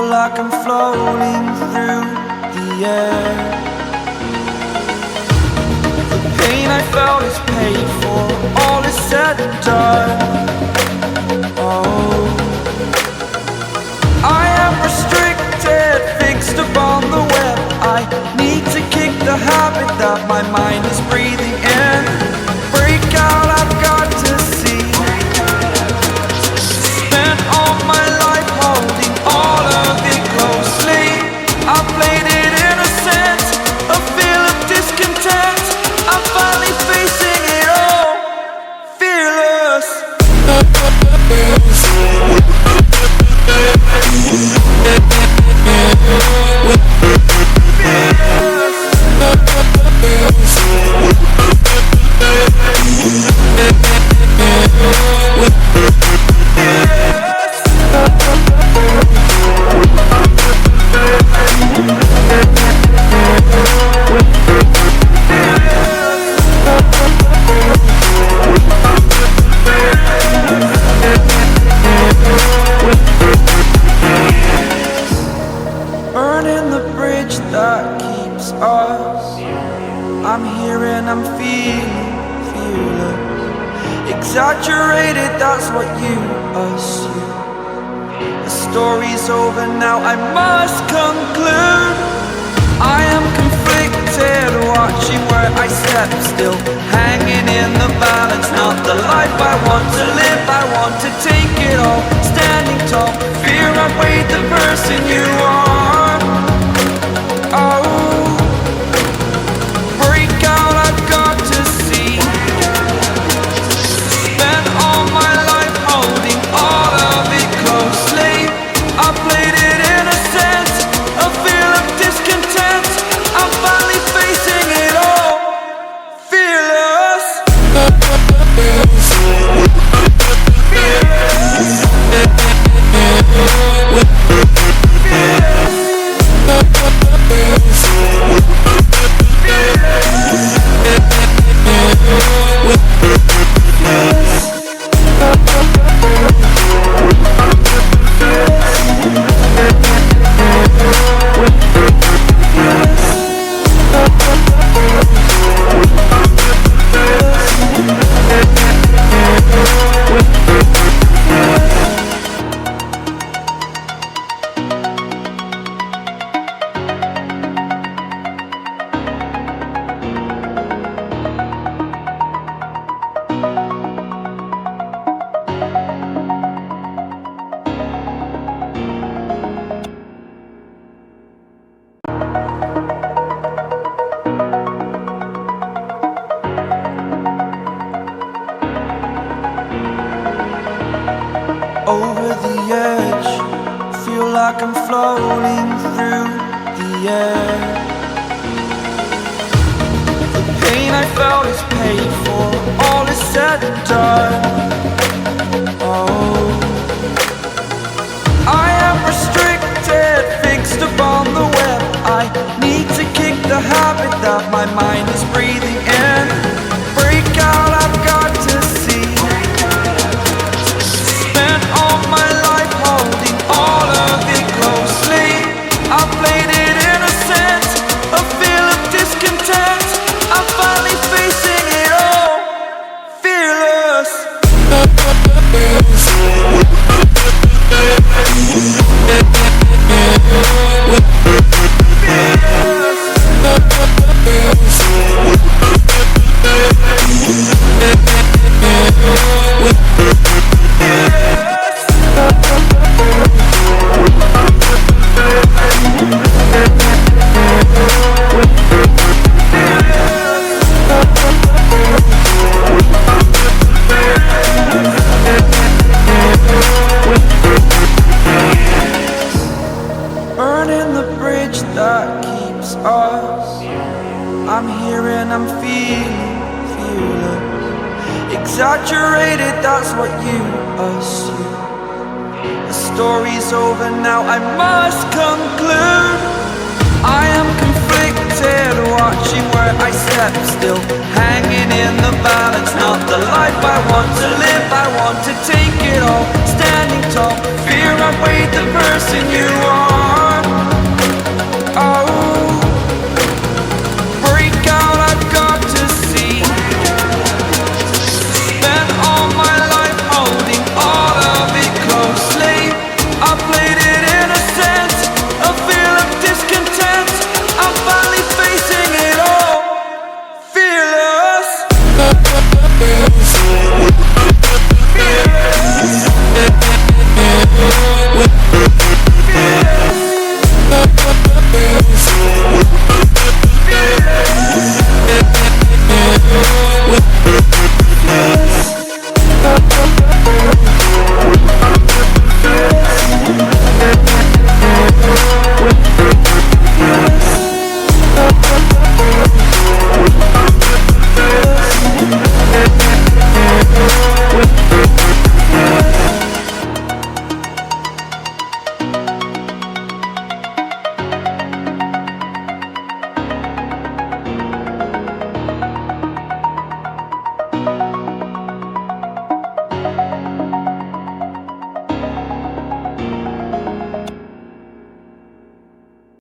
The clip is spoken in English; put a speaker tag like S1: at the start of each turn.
S1: Feel like I'm floating through the air. The pain I felt is paid for, all is said and done. Oh, I am restricted, fixed upon the web. I need to kick the habit that my mind is breathing in. Break out, I've got to see. Spent all my life holding all of it closely. I played it innocent, a feel of discontent. I'm finally facing it all, fearless. Burning the bridge that keeps us. I'm here and I'm feeling fearless. Exaggerated, that's what you assume. The story's over now, I must conclude. I am conflicted, watching where I step still, hanging in the balance. Not the life I want to live, I want to take it all. Standing tall, fear I've weighed the person you are. Oh, break out, I've got to see. Spent all my life holding all of it closely. I played it innocent, a feel of discontent. I'm finally facing it all, fearless. Over the edge, feel like I'm floating through the air. The pain I felt is paid for, all is said and done. Oh, I am restricted, fixed upon the web. I need to kick the habit that my mind is breathing in. Break out, I've got to see. Spent all my life holding all of it closely. I played it innocent, a feel of discontent. I'm finally facing it all, fearless. Burning the bridge that keeps us. I'm here and I'm feeling fearless. Exaggerated, that's what you assume. The story's over now, I must conclude. I am conflicted, watching where I step still, hanging in the balance. Not the life I want to live, I want to take it all. Standing tall, fear I've weighed the person you are. it in a